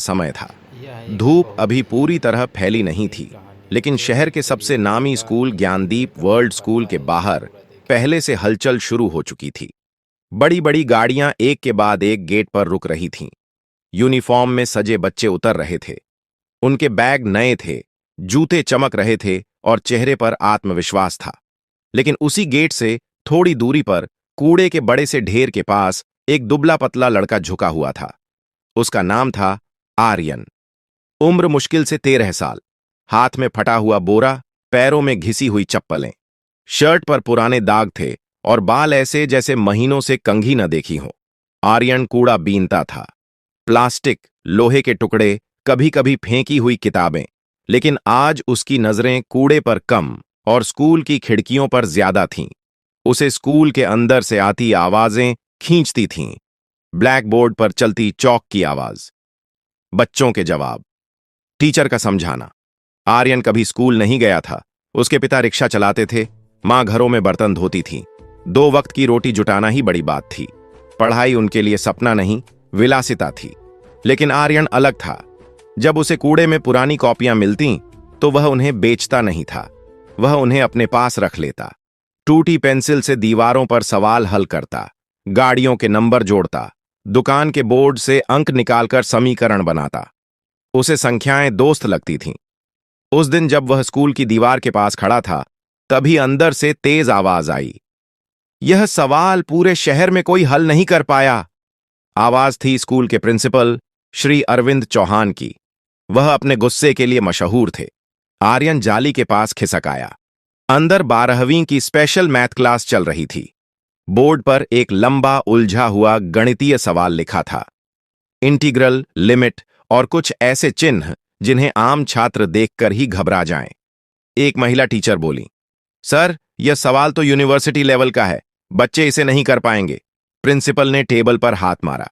समय था। यह एक धूप बहुत अभी ही पूरी तरह फैली नहीं गहरी थी, कहानी है लेकिन जो शहर के कभी सबसे नामी पूरा स्कूल नहीं देखी ज्ञानदीप कभी वर्ल्ड स्कूल पता के है कि बाहर पूरा देखेगा। पहले से हलचल शुरू हो चुकी थी। बड़ी बड़ी गाड़ियां एक के बाद एक गेट पर रुक रही थीं। यूनिफॉर्म में सजे बच्चे उतर रहे थे। उनके बैग नए थे, जूते चमक रहे थे और चेहरे पर आत्मविश्वास था। लेकिन उसी गेट से थोड़ी दूरी पर कूड़े के बड़े से ढेर के पास एक दुबला पतला लड़का झुका हुआ था। उसका नाम था आर्यन। उम्र मुश्किल से 13 साल। हाथ में फटा हुआ बोरा, पैरों में घिसी हुई चप्पलें। शर्ट पर पुराने दाग थे और बाल ऐसे जैसे महीनों से कंघी न देखी हो। आर्यन कूड़ा बीनता था। प्लास्टिक, लोहे के टुकड़े, कभी कभी फेंकी हुई किताबें। लेकिन आज उसकी नजरें कूड़े पर कम और स्कूल की खिड़कियों पर ज्यादा थीं। उसे स्कूल के अंदर से आती आवाजें खींचती थीं। ब्लैक बोर्ड पर चलती चौक की आवाज, बच्चों के जवाब, टीचर का समझाना। आर्यन कभी स्कूल नहीं गया था। उसके पिता रिक्शा चलाते थे, मां घरों में बर्तन धोती थी। 2 वक्त की रोटी जुटाना ही बड़ी बात थी। पढ़ाई उनके लिए सपना नहीं, विलासिता थी। लेकिन आर्यन अलग था। जब उसे कूड़े में पुरानी कॉपियां मिलती तो वह उन्हें बेचता नहीं था, वह उन्हें अपने पास रख लेता। टूटी पेंसिल से दीवारों पर सवाल हल करता, गाड़ियों के नंबर जोड़ता, दुकान के बोर्ड से अंक निकालकर समीकरण बनाता। उसे संख्याएं दोस्त लगती थीं। उस दिन जब वह स्कूल की दीवार के पास खड़ा था, तभी अंदर से तेज आवाज आई, यह सवाल पूरे शहर में कोई हल नहीं कर पाया। आवाज थी स्कूल के प्रिंसिपल श्री अरविंद चौहान की। वह अपने गुस्से के लिए मशहूर थे। आर्यन जाली के पास खिसक आया। अंदर 12वीं की स्पेशल मैथ क्लास चल रही थी। बोर्ड पर एक लंबा उलझा हुआ गणितीय सवाल लिखा था, इंटीग्रल, लिमिट और कुछ ऐसे चिन्ह जिन्हें आम छात्र देखकर ही घबरा जाएं। एक महिला टीचर बोली, सर, यह सवाल तो यूनिवर्सिटी लेवल का है, बच्चे इसे नहीं कर पाएंगे। प्रिंसिपल ने टेबल पर हाथ मारा।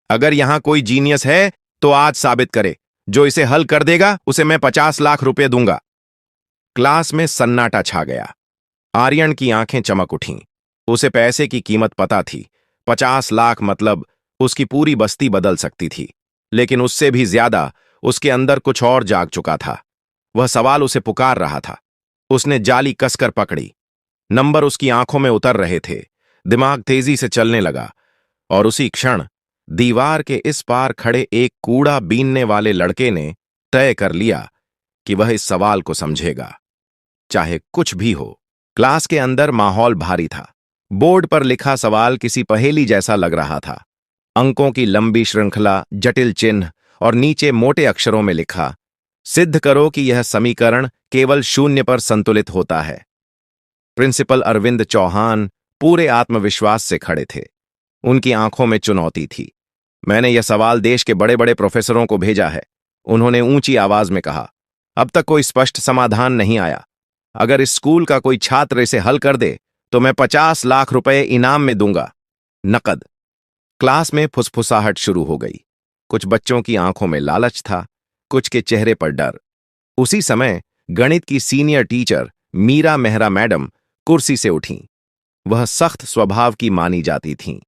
अगर यहां कोई जीनियस है तो आज साबित करे। जो इसे हल कर देगा उसे मैं 50 लाख रुपए दूंगा। क्लास में सन्नाटा छा गया। आर्यन की आंखें चमक उठीं। उसे पैसे की कीमत पता थी। 50 लाख मतलब उसकी पूरी बस्ती बदल सकती थी। लेकिन उससे भी ज्यादा उसके अंदर कुछ और जाग चुका था। वह सवाल उसे पुकार रहा था। उसने जाली कसकर पकड़ी। नंबर उसकी आंखों में उतर रहे थे। दिमाग तेजी से चलने लगा और उसी क्षण दीवार के इस पार खड़े एक कूड़ा बीनने वाले लड़के ने तय कर लिया कि वह इस सवाल को समझेगा, चाहे कुछ भी हो। क्लास के अंदर माहौल भारी था। बोर्ड पर लिखा सवाल किसी पहेली जैसा लग रहा था। अंकों की लंबी श्रृंखला, जटिल चिन्ह और नीचे मोटे अक्षरों में लिखा, सिद्ध करो कि यह समीकरण केवल शून्य पर संतुलित होता है। प्रिंसिपल अरविंद चौहान पूरे आत्मविश्वास से खड़े थे। उनकी आंखों में चुनौती थी। मैंने यह सवाल देश के बड़े बड़े प्रोफेसरों को भेजा है, उन्होंने ऊंची आवाज में कहा। अब तक कोई स्पष्ट समाधान नहीं आया। अगर इस स्कूल का कोई छात्र इसे हल कर दे तो मैं 50 लाख रुपए इनाम में दूंगा, नकद। क्लास में फुसफुसाहट शुरू हो गई। कुछ बच्चों की आंखों में लालच था, कुछ के चेहरे पर डर। उसी समय गणित की senior teacher Meera Mehra madam कुर्सी से उठीं। वह सख्त स्वभाव की मानी जाती थीं।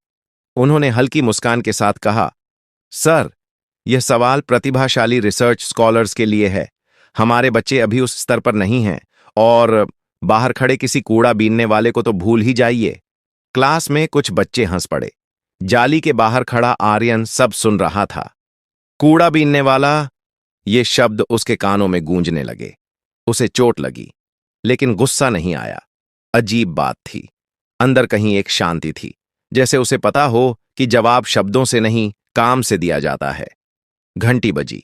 उन्होंने हल्की मुस्कान के साथ कहा, सर, यह सवाल प्रतिभाशाली रिसर्च स्कॉलर्स के लिए है। हमारे बच्चे अभी उस स्तर पर नहीं हैं और बाहर खड़े किसी कूड़ा बीनने वाले को तो भूल ही जाइए। क्लास में कुछ बच्चे हंस पड़े। जाली के बाहर खड़ा आर्यन सब सुन रहा था। कूड़ा बीनने वाला, ये शब्द उसके कानों में गूंजने लगे। उसे चोट लगी, लेकिन गुस्सा नहीं आया। अजीब बात थी, अंदर कहीं एक शांति थी, जैसे उसे पता हो कि जवाब शब्दों से नहीं, काम से दिया जाता है। घंटी बजी।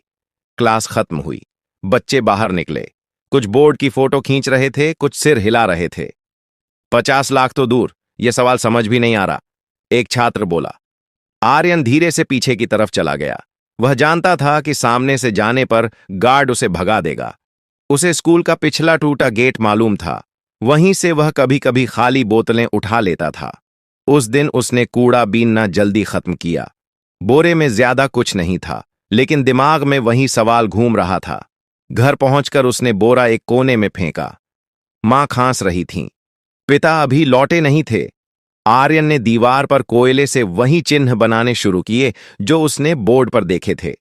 क्लास खत्म हुई। बच्चे बाहर निकले। कुछ बोर्ड की फोटो खींच रहे थे, कुछ सिर हिला रहे थे। 50 लाख तो दूर, यह सवाल समझ भी नहीं आ रहा, एक छात्र बोला। आर्यन धीरे से पीछे की तरफ चला गया। वह जानता था कि सामने से जाने पर गार्ड उसे भगा देगा। उसे स्कूल का पिछला टूटा गेट मालूम था, वहीं से वह कभी कभी खाली बोतलें उठा लेता था। उस दिन उसने कूड़ा बीनना जल्दी खत्म किया। बोरे में ज्यादा कुछ नहीं था, लेकिन दिमाग में वही सवाल घूम रहा था। घर पहुंचकर उसने बोरा एक कोने में फेंका। मां खांस रही थीं। पिता अभी लौटे नहीं थे। आर्यन ने दीवार पर कोयले से वही चिन्ह बनाने शुरू किए जो उसने बोर्ड पर देखे थे।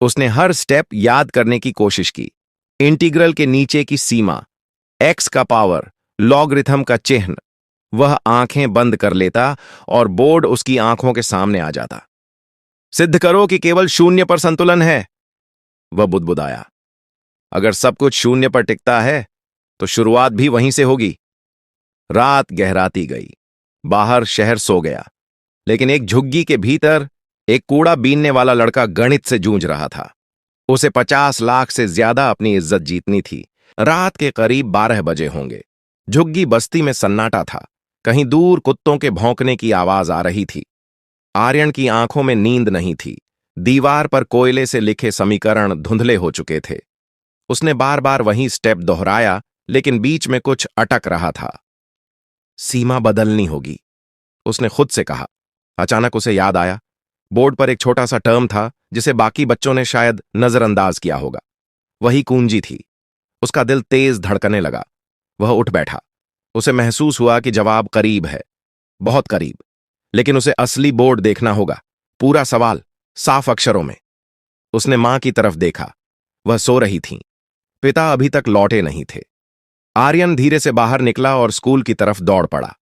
उसने हर स्टेप याद करने की कोशिश की। इंटीग्रल के नीचे की सीमा, एक्स का पावर, लॉगरिथम का चिन्ह। वह आंखें बंद कर लेता और बोर्ड उसकी आंखों के सामने आ जाता। सिद्ध करो कि केवल शून्य पर संतुलन है, वह बुदबुदाया। अगर सब कुछ शून्य पर टिकता है तो शुरुआत भी वहीं से होगी। रात गहराती गई। बाहर शहर सो गया, लेकिन एक झुग्गी के भीतर एक कूड़ा बीनने वाला लड़का गणित से जूझ रहा था। उसे 50 लाख से ज्यादा अपनी इज्जत जीतनी थी। रात के करीब 12 बजे होंगे। झुग्गी बस्ती में सन्नाटा था। कहीं दूर कुत्तों के भौंकने की आवाज आ रही थी। आर्यन की आंखों में नींद नहीं थी। दीवार पर कोयले से लिखे समीकरण धुंधले हो चुके थे। उसने बार बार वही स्टेप दोहराया, लेकिन बीच में कुछ अटक रहा था। सीमा बदलनी होगी, उसने खुद से कहा। अचानक उसे याद आया, बोर्ड पर एक छोटा सा टर्म था जिसे बाकी बच्चों ने शायद नजरअंदाज किया होगा। वही कुंजी थी। उसका दिल तेज धड़कने लगा। वह उठ बैठा। उसे महसूस हुआ कि जवाब करीब है, बहुत करीब। लेकिन उसे असली बोर्ड देखना होगा, पूरा सवाल, साफ अक्षरों में। उसने मां की तरफ देखा। वह सो रही थीं। पिता अभी तक लौटे नहीं थे। आर्यन धीरे से बाहर निकला और स्कूल की तरफ दौड़ पड़ा।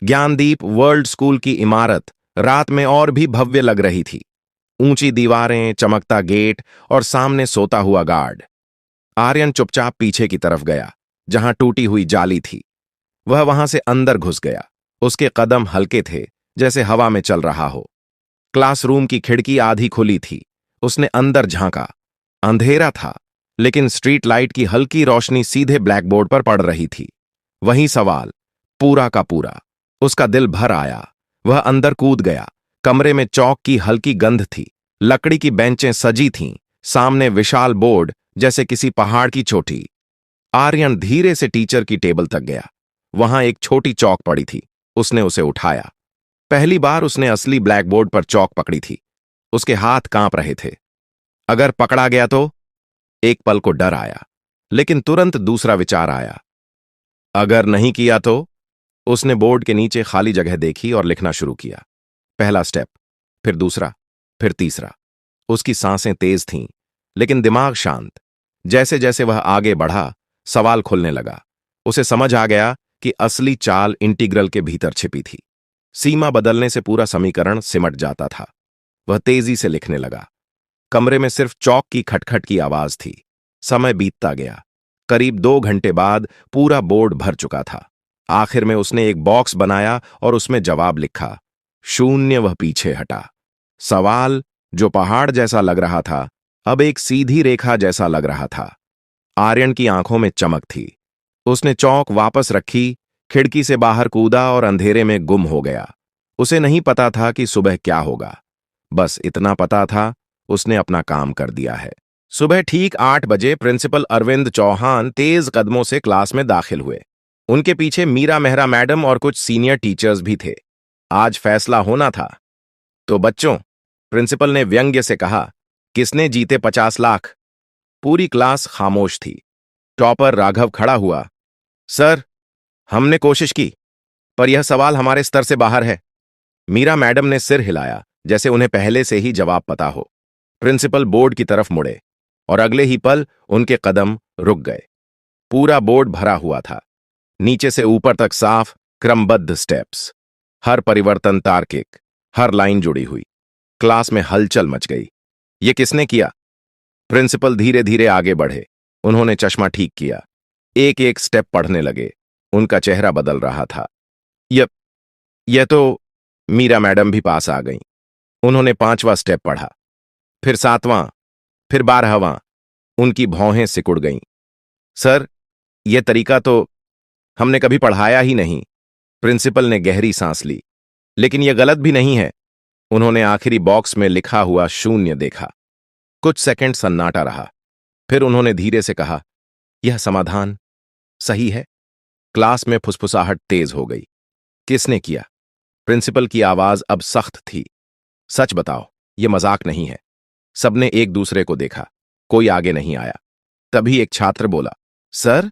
ज्ञानदीप वर्ल्ड स्कूल की इमारत रात में और भी भव्य लग रही थी। ऊंची दीवारें, चमकता गेट और सामने सोता हुआ गार्ड। आर्यन चुपचाप पीछे की तरफ गया, जहां टूटी हुई जाली थी। वह वहां से अंदर घुस गया। उसके कदम हल्के थे, जैसे हवा में चल रहा हो। क्लासरूम की खिड़की आधी खुली थी। उसने अंदर झांका। अंधेरा था, लेकिन स्ट्रीट लाइट की हल्की रोशनी सीधे ब्लैकबोर्ड पर पड़ रही थी। वही सवाल, पूरा का पूरा। उसका दिल भर आया। वह अंदर कूद गया। कमरे में चौक की हल्की गंध थी। लकड़ी की बेंचें सजी थीं। सामने विशाल बोर्ड, जैसे किसी पहाड़ की चोटी। आर्यन धीरे से टीचर की टेबल तक गया। वहां एक छोटी चौक पड़ी थी। उसने उसे उठाया। पहली बार उसने असली ब्लैकबोर्ड पर चौक पकड़ी थी। उसके हाथ कांप रहे थे। अगर पकड़ा गया तो? एक पल को डर आया, लेकिन तुरंत दूसरा विचार आया। अगर नहीं किया तो? उसने बोर्ड के नीचे खाली जगह देखी और लिखना शुरू किया। पहला स्टेप, फिर दूसरा, फिर तीसरा। उसकी सांसें तेज थीं, लेकिन दिमाग शांत। जैसे जैसे वह आगे बढ़ा, सवाल खुलने लगा। उसे समझ आ गया कि असली चाल इंटीग्रल के भीतर छिपी थी। सीमा बदलने से पूरा समीकरण सिमट जाता था। वह तेजी से लिखने लगा। कमरे में सिर्फ चौक की खटखट की आवाज थी। समय बीतता गया। करीब 2 घंटे बाद पूरा बोर्ड भर चुका था। आखिर में उसने एक बॉक्स बनाया और उसमें जवाब लिखा। शून्य। वह पीछे हटा। सवाल, जो पहाड़ जैसा लग रहा था, अब एक सीधी रेखा जैसा लग रहा था। आर्यन की आंखों में चमक थी। उसने चौक वापस रखी, खिड़की से बाहर कूदा और अंधेरे में गुम हो गया। उसे नहीं पता था कि सुबह क्या होगा। बस इतना पता था, उसने अपना काम कर दिया है। सुबह ठीक 8 बजे प्रिंसिपल अरविंद चौहान तेज कदमों से क्लास में दाखिल हुए। उनके पीछे मीरा मेहरा मैडम और कुछ सीनियर टीचर्स भी थे। आज फैसला होना था। तो बच्चों, प्रिंसिपल ने व्यंग्य से कहा, किसने जीते 50 लाख? पूरी क्लास खामोश थी। टॉपर राघव खड़ा हुआ। सर, हमने कोशिश की, पर यह सवाल हमारे स्तर से बाहर है। मीरा मैडम ने सिर हिलाया, जैसे उन्हें पहले से ही जवाब पता हो। प्रिंसिपल बोर्ड की तरफ मुड़े और अगले ही पल उनके कदम रुक गए। पूरा बोर्ड भरा हुआ था, नीचे से ऊपर तक साफ, क्रमबद्ध स्टेप्स। हर परिवर्तन तार्किक, हर लाइन जुड़ी हुई। क्लास में हलचल मच गई। ये किसने किया? प्रिंसिपल धीरे धीरे आगे बढ़े। उन्होंने चश्मा ठीक किया। एक एक स्टेप पढ़ने लगे। उनका चेहरा बदल रहा था। यह तो। मीरा मैडम भी पास आ गईं। उन्होंने 5वां स्टेप पढ़ा, फिर 7वां, फिर 12वां। उनकी भौहें सिकुड़ गईं। सर, यह तरीका तो हमने कभी पढ़ाया ही नहीं। प्रिंसिपल ने गहरी सांस ली। लेकिन यह गलत भी नहीं है। उन्होंने आखिरी बॉक्स में लिखा हुआ शून्य देखा। कुछ सेकंड सन्नाटा रहा। फिर उन्होंने धीरे से कहा, यह समाधान सही है। क्लास में फुसफुसाहट तेज हो गई। किसने किया? प्रिंसिपल की आवाज अब सख्त थी। सच बताओ, यह मजाक नहीं है। सबने एक दूसरे को देखा। कोई आगे नहीं आया। तभी एक छात्र बोला, सर,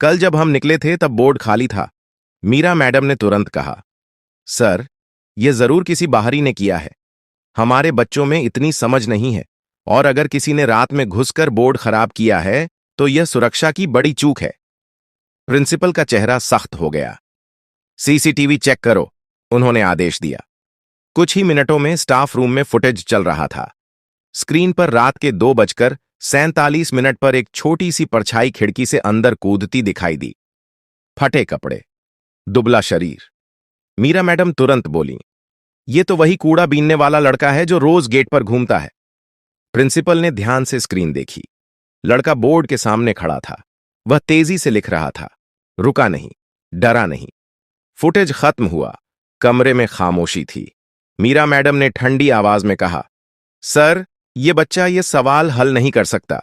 कल जब हम निकले थे तब बोर्ड खाली था। मीरा मैडम ने तुरंत कहा, सर, यह जरूर किसी बाहरी ने किया है। हमारे बच्चों में इतनी समझ नहीं है। और अगर किसी ने रात में घुसकर बोर्ड खराब किया है तो यह सुरक्षा की बड़ी चूक है। प्रिंसिपल का चेहरा सख्त हो गया। सीसीटीवी चेक करो, उन्होंने आदेश दिया। कुछ ही मिनटों में स्टाफ रूम में फुटेज चल रहा था। स्क्रीन पर रात के 2:47 पर एक छोटी सी परछाई खिड़की से अंदर कूदती दिखाई दी। फटे कपड़े, दुबला शरीर। मीरा मैडम तुरंत बोली, ये तो वही कूड़ा बीनने वाला लड़का है जो रोज गेट पर घूमता है। प्रिंसिपल ने ध्यान से स्क्रीन देखी। लड़का बोर्ड के सामने खड़ा था। वह तेजी से लिख रहा था। रुका नहीं, डरा नहीं। फुटेज खत्म हुआ। कमरे में खामोशी थी। मीरा मैडम ने ठंडी आवाज में कहा, सर, ये बच्चा ये सवाल हल नहीं कर सकता।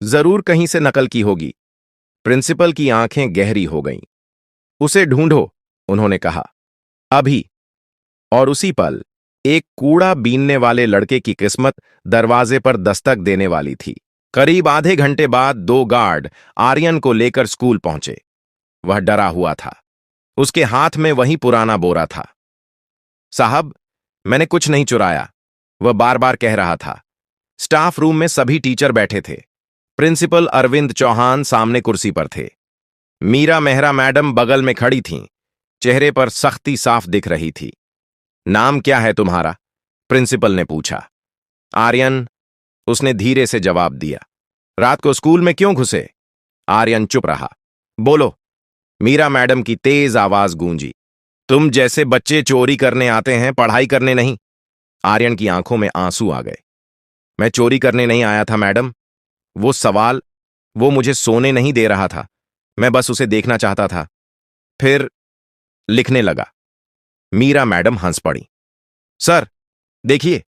जरूर कहीं से नकल की होगी। प्रिंसिपल की आंखें गहरी हो गईं। उसे ढूंढो, उन्होंने कहा, अभी। और उसी पल एक कूड़ा बीनने वाले लड़के की किस्मत दरवाजे पर दस्तक देने वाली थी। करीब आधे घंटे बाद 2 गार्ड आर्यन को लेकर स्कूल पहुंचे। वह डरा हुआ था। उसके हाथ में वही पुराना बोरा था। साहब, मैंने कुछ नहीं चुराया, वह बार बार कह रहा था। स्टाफ रूम में सभी टीचर बैठे थे। प्रिंसिपल अरविंद चौहान सामने कुर्सी पर थे। मीरा मेहरा मैडम बगल में खड़ी थीं। चेहरे पर सख्ती साफ दिख रही थी। नाम क्या है तुम्हारा? प्रिंसिपल ने पूछा। आर्यन, उसने धीरे से जवाब दिया। रात को स्कूल में क्यों घुसे? आर्यन चुप रहा। बोलो, मीरा मैडम की तेज आवाज गूंजी। तुम जैसे बच्चे चोरी करने आते हैं, पढ़ाई करने नहीं। आर्यन की आंखों में आंसू आ गए। मैं चोरी करने नहीं आया था मैडम। वो मुझे सोने नहीं दे रहा था। मैं बस उसे देखना चाहता था। फिर लिखने लगा। मीरा मैडम हंस पड़ी। सर, देखिए,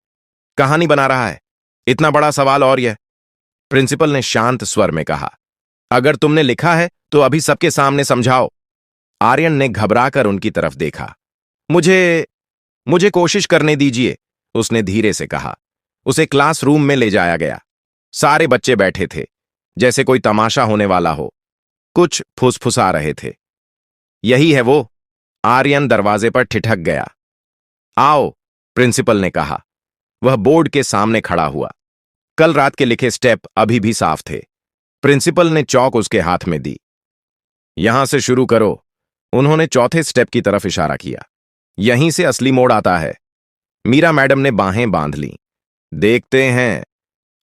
कहानी बना रहा है। इतना बड़ा सवाल और यह। प्रिंसिपल ने शांत स्वर में कहा, अगर तुमने लिखा है तो अभी सबके सामने समझाओ। आर्यन ने घबराकर उनकी तरफ देखा। मुझे कोशिश करने दीजिए, उसने धीरे से कहा। उसे क्लासरूम में ले जाया गया। सारे बच्चे बैठे थे, जैसे कोई तमाशा होने वाला हो। कुछ फुसफुसा रहे थे। यही है वो। आर्यन दरवाजे पर ठिठक गया। आओ, प्रिंसिपल ने कहा। वह बोर्ड के सामने खड़ा हुआ। कल रात के लिखे स्टेप अभी भी साफ थे। प्रिंसिपल ने चौक उसके हाथ में दी। यहां से शुरू करो, उन्होंने चौथे स्टेप की तरफ इशारा किया। यहीं से असली मोड़ आता है। मीरा मैडम ने बाहें बांध लीं। देखते हैं।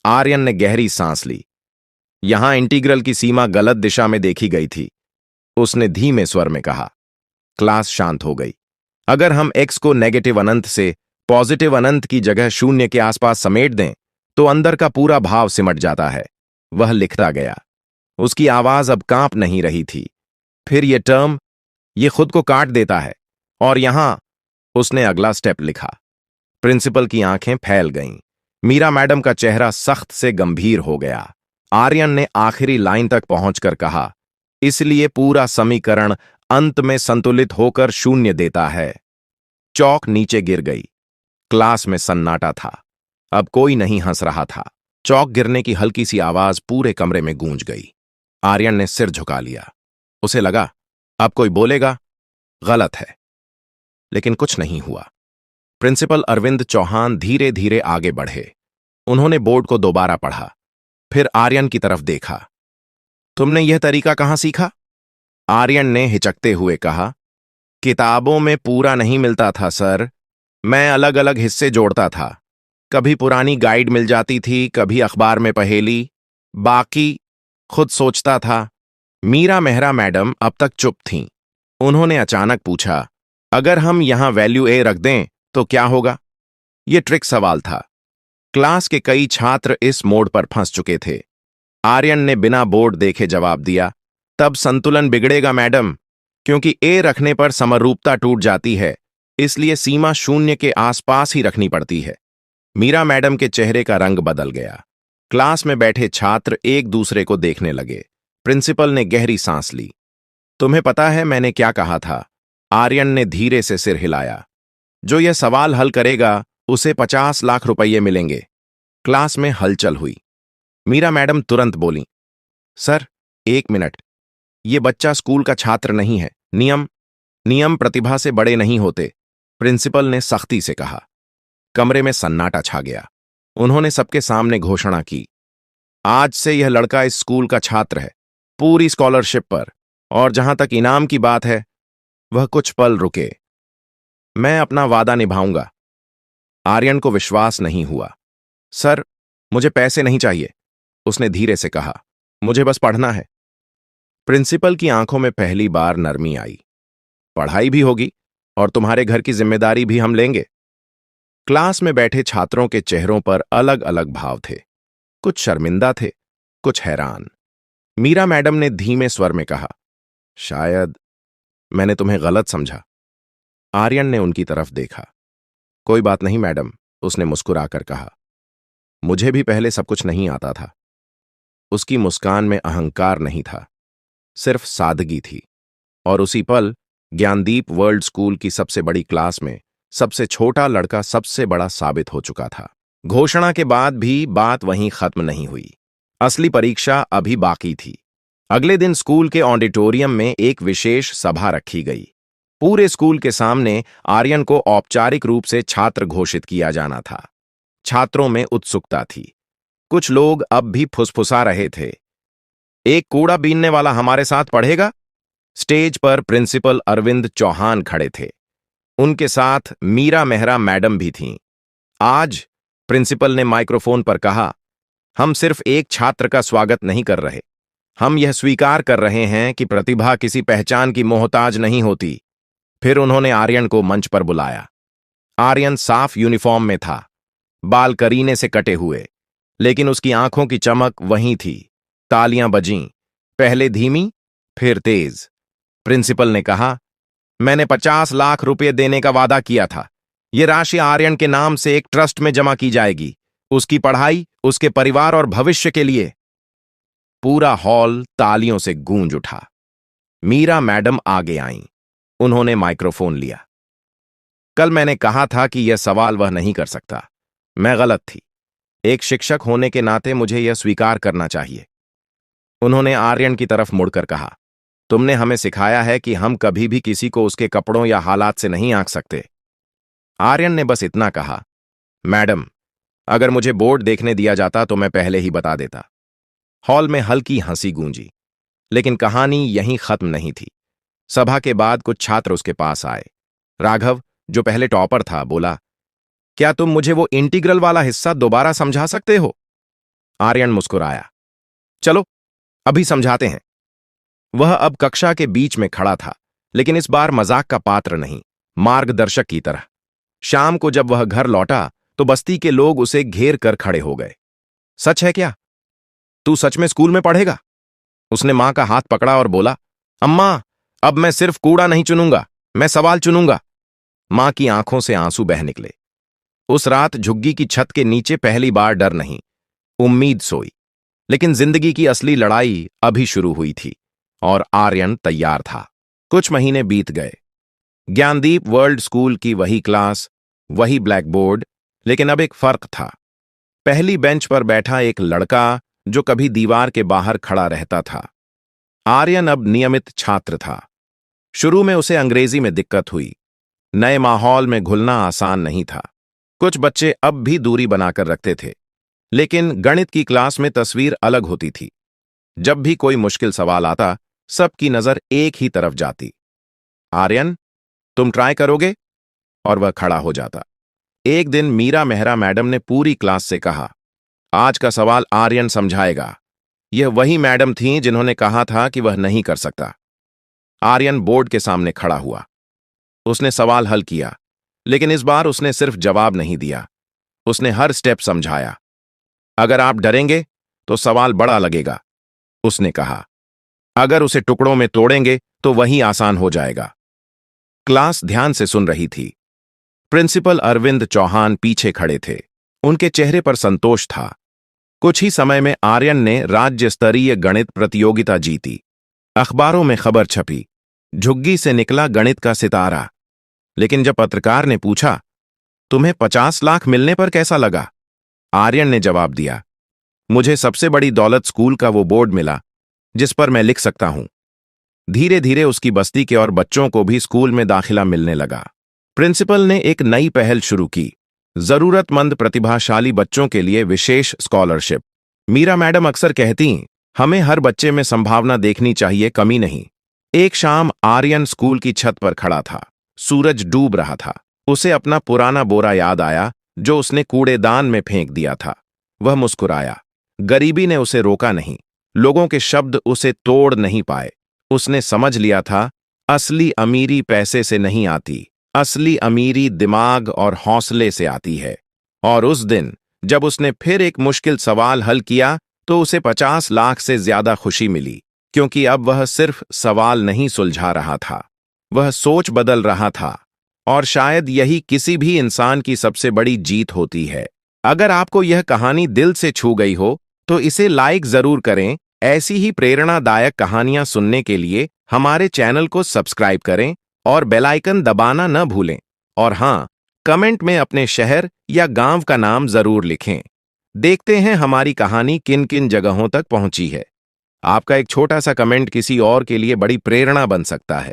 आर्यन ने गहरी सांस ली। यहां इंटीग्रल की सीमा गलत दिशा में देखी गई थी, उसने धीमे स्वर में कहा। क्लास शांत हो गई। अगर हम x को नेगेटिव अनंत से पॉजिटिव अनंत की जगह शून्य के आसपास समेट दें तो अंदर का पूरा भाव सिमट जाता है। वह लिखता गया। उसकी आवाज अब कांप नहीं रही थी। फिर यह टर्म, यह खुद को काट देता है। और यहां, उसने अगला स्टेप लिखा। प्रिंसिपल की आंखें फैल गईं। मीरा मैडम का चेहरा सख्त से गंभीर हो गया। आर्यन ने आखिरी लाइन तक पहुंचकर कहा, इसलिए पूरा समीकरण अंत में संतुलित होकर शून्य देता है। चौक नीचे गिर गई। क्लास में सन्नाटा था। अब कोई नहीं हंस रहा था। चौक गिरने की हल्की सी आवाज पूरे कमरे में गूंज गई। आर्यन ने सिर झुका लिया। उसे लगा, अब कोई बोलेगा। गलत है। लेकिन कुछ नहीं हुआ। प्रिंसिपल अरविंद चौहान धीरे धीरे आगे बढ़े। उन्होंने बोर्ड को दोबारा पढ़ा। फिर आर्यन की तरफ देखा। तुमने यह तरीका कहां सीखा? आर्यन ने हिचकते हुए कहा, किताबों में पूरा नहीं मिलता था सर। मैं अलग अलग हिस्से जोड़ता था। कभी पुरानी गाइड मिल जाती थी, कभी अखबार में पहेली, बाकी खुद सोचता था। मीरा मेहरा मैडम अब तक चुप थीं। उन्होंने अचानक पूछा, अगर हम यहां वैल्यू ए रख दें तो क्या होगा? यह ट्रिक सवाल था। क्लास के कई छात्र इस मोड़ पर फंस चुके थे। आर्यन ने बिना बोर्ड देखे जवाब दिया, तब संतुलन बिगड़ेगा मैडम, क्योंकि ए रखने पर समरूपता टूट जाती है, इसलिए सीमा शून्य के आसपास ही रखनी पड़ती है। मीरा मैडम के चेहरे का रंग बदल गया। क्लास में बैठे छात्र एक दूसरे को देखने लगे। प्रिंसिपल ने गहरी सांस ली। तुम्हें पता है मैंने क्या कहा था? आर्यन ने धीरे से सिर हिलाया। जो यह सवाल हल करेगा उसे 50 लाख रुपये मिलेंगे। क्लास में हलचल हुई। मीरा मैडम तुरंत बोली, सर, 1 मिनट। ये बच्चा स्कूल का छात्र नहीं है। नियम प्रतिभा से बड़े नहीं होते, प्रिंसिपल ने सख्ती से कहा। कमरे में सन्नाटा छा गया। उन्होंने सबके सामने घोषणा की, आज से यह लड़का इस स्कूल का छात्र है, पूरी स्कॉलरशिप पर। और जहां तक इनाम की बात है, वह कुछ पल रुके। मैं अपना वादा निभाऊंगा। आर्यन को विश्वास नहीं हुआ। सर, मुझे पैसे नहीं चाहिए, उसने धीरे से कहा। मुझे बस पढ़ना है। प्रिंसिपल की आंखों में पहली बार नरमी आई। पढ़ाई भी होगी और तुम्हारे घर की जिम्मेदारी भी हम लेंगे। क्लास में बैठे छात्रों के चेहरों पर अलग अलग भाव थे। कुछ शर्मिंदा थे, कुछ हैरान। मीरा मैडम ने धीमे स्वर में कहा, शायद मैंने तुम्हें गलत समझा। आर्यन ने उनकी तरफ देखा। कोई बात नहीं मैडम, उसने मुस्कुराकर कहा। मुझे भी पहले सब कुछ नहीं आता था। उसकी मुस्कान में अहंकार नहीं था, सिर्फ सादगी थी। और उसी पल ज्ञानदीप वर्ल्ड स्कूल की सबसे बड़ी क्लास में सबसे छोटा लड़का सबसे बड़ा साबित हो चुका था। घोषणा के बाद भी बात वहीं खत्म नहीं हुई। असली परीक्षा अभी बाकी थी। अगले दिन स्कूल के ऑडिटोरियम में एक विशेष सभा रखी गई। पूरे स्कूल के सामने आर्यन को औपचारिक रूप से छात्र घोषित किया जाना था। छात्रों में उत्सुकता थी। कुछ लोग अब भी फुसफुसा रहे थे, एक कूड़ा बीनने वाला हमारे साथ पढ़ेगा। स्टेज पर प्रिंसिपल अरविंद चौहान खड़े थे। उनके साथ मीरा मेहरा मैडम भी थीं। आज प्रिंसिपल ने माइक्रोफोन पर कहा, हम सिर्फ एक छात्र का स्वागत नहीं कर रहे, हम यह स्वीकार कर रहे हैं कि प्रतिभा किसी पहचान की मोहताज नहीं होती। फिर उन्होंने आर्यन को मंच पर बुलाया। आर्यन साफ यूनिफॉर्म में था, बाल करीने से कटे हुए, लेकिन उसकी आंखों की चमक वहीं थी। तालियां बजीं, पहले धीमी, फिर तेज। प्रिंसिपल ने कहा, मैंने 50 लाख रुपए देने का वादा किया था। यह राशि आर्यन के नाम से एक ट्रस्ट में जमा की जाएगी, उसकी पढ़ाई, उसके परिवार और भविष्य के लिए। पूरा हॉल तालियों से गूंज उठा। मीरा मैडम आगे आईं। उन्होंने माइक्रोफोन लिया। कल मैंने कहा था कि यह सवाल वह नहीं कर सकता। मैं गलत थी। एक शिक्षक होने के नाते मुझे यह स्वीकार करना चाहिए। उन्होंने आर्यन की तरफ मुड़कर कहा, तुमने हमें सिखाया है कि हम कभी भी किसी को उसके कपड़ों या हालात से नहीं आंक सकते। आर्यन ने बस इतना कहा, मैडम, अगर मुझे बोर्ड देखने दिया जाता तो मैं पहले ही बता देता। हॉल में हल्की हंसी गूंजी, लेकिन कहानी यहीं खत्म नहीं थी। सभा के बाद कुछ छात्र उसके पास आए। राघव, जो पहले टॉपर था, बोला, क्या तुम मुझे वो इंटीग्रल वाला हिस्सा दोबारा समझा सकते हो? आर्यन मुस्कुराया, चलो अभी समझाते हैं। वह अब कक्षा के बीच में खड़ा था, लेकिन इस बार मजाक का पात्र नहीं, मार्गदर्शक की तरह। शाम को जब वह घर लौटा तो बस्ती के लोग उसे घेर कर खड़े हो गए। सच है क्या? तू सच में स्कूल में पढ़ेगा? उसने मां का हाथ पकड़ा और बोला, अम्मा, अब मैं सिर्फ कूड़ा नहीं चुनूंगा, मैं सवाल चुनूंगा। मां की आंखों से आंसू बह निकले। उस रात झुग्गी की छत के नीचे पहली बार डर नहीं, उम्मीद सोई। लेकिन जिंदगी की असली लड़ाई अभी शुरू हुई थी और आर्यन तैयार था। कुछ महीने बीत गए। ज्ञानदीप वर्ल्ड स्कूल की वही क्लास, वही ब्लैक बोर्ड, लेकिन अब एक फर्क था। पहली बेंच पर बैठा एक लड़का जो कभी दीवार के बाहर खड़ा रहता था। आर्यन अब नियमित छात्र था। शुरू में उसे अंग्रेजी में दिक्कत हुई। नए माहौल में घुलना आसान नहीं था। कुछ बच्चे अब भी दूरी बनाकर रखते थे, लेकिन गणित की क्लास में तस्वीर अलग होती थी। जब भी कोई मुश्किल सवाल आता, सबकी नजर एक ही तरफ जाती। आर्यन, तुम ट्राई करोगे? और वह खड़ा हो जाता। एक दिन मीरा मेहरा मैडम ने पूरी क्लास से कहा, आज का सवाल आर्यन समझाएगा। यह वही मैडम थीं जिन्होंने कहा था कि वह नहीं कर सकता। आर्यन बोर्ड के सामने खड़ा हुआ। उसने सवाल हल किया, लेकिन इस बार उसने सिर्फ जवाब नहीं दिया, उसने हर स्टेप समझाया। अगर आप डरेंगे तो सवाल बड़ा लगेगा, उसने कहा। अगर उसे टुकड़ों में तोड़ेंगे तो वही आसान हो जाएगा। क्लास ध्यान से सुन रही थी। प्रिंसिपल अरविंद चौहान पीछे खड़े थे। उनके चेहरे पर संतोष था। कुछ ही समय में आर्यन ने राज्य स्तरीय गणित प्रतियोगिता जीती। अखबारों में खबर छपी, झुग्गी से निकला गणित का सितारा। लेकिन जब पत्रकार ने पूछा, तुम्हें 50 लाख मिलने पर कैसा लगा? आर्यन ने जवाब दिया, मुझे सबसे बड़ी दौलत स्कूल का वो बोर्ड मिला जिस पर मैं लिख सकता हूं। धीरे धीरे उसकी बस्ती के और बच्चों को भी स्कूल में दाखिला मिलने लगा। प्रिंसिपल ने एक नई पहल शुरू की। जरूरतमंद प्रतिभाशाली बच्चों के लिए विशेष स्कॉलरशिप। मीरा मैडम अक्सर कहती, हमें हर बच्चे में संभावना देखनी चाहिए, कमी नहीं। एक शाम आर्यन स्कूल की छत पर खड़ा था। सूरज डूब रहा था। उसे अपना पुराना बोरा याद आया जो उसने कूड़ेदान में फेंक दिया था। वह मुस्कुराया। गरीबी ने उसे रोका नहीं, लोगों के शब्द उसे तोड़ नहीं पाए। उसने समझ लिया था, असली अमीरी पैसे से नहीं आती, असली अमीरी दिमाग और हौसले से आती है। और उस दिन जब उसने फिर एक मुश्किल सवाल हल किया तो उसे 50 लाख से ज्यादा खुशी मिली, क्योंकि अब वह सिर्फ सवाल नहीं सुलझा रहा था, वह सोच बदल रहा था। और शायद यही किसी भी इंसान की सबसे बड़ी जीत होती है। अगर आपको यह कहानी दिल से छू गई हो तो इसे लाइक जरूर करें। ऐसी ही प्रेरणादायक कहानियां सुनने के लिए हमारे चैनल को सब्सक्राइब करें और बेल आइकन दबाना न भूलें। और हां, कमेंट में अपने शहर या गांव का नाम जरूर लिखें। देखते हैं हमारी कहानी किन किन जगहों तक पहुंची है। आपका एक छोटा सा कमेंट किसी और के लिए बड़ी प्रेरणा बन सकता है।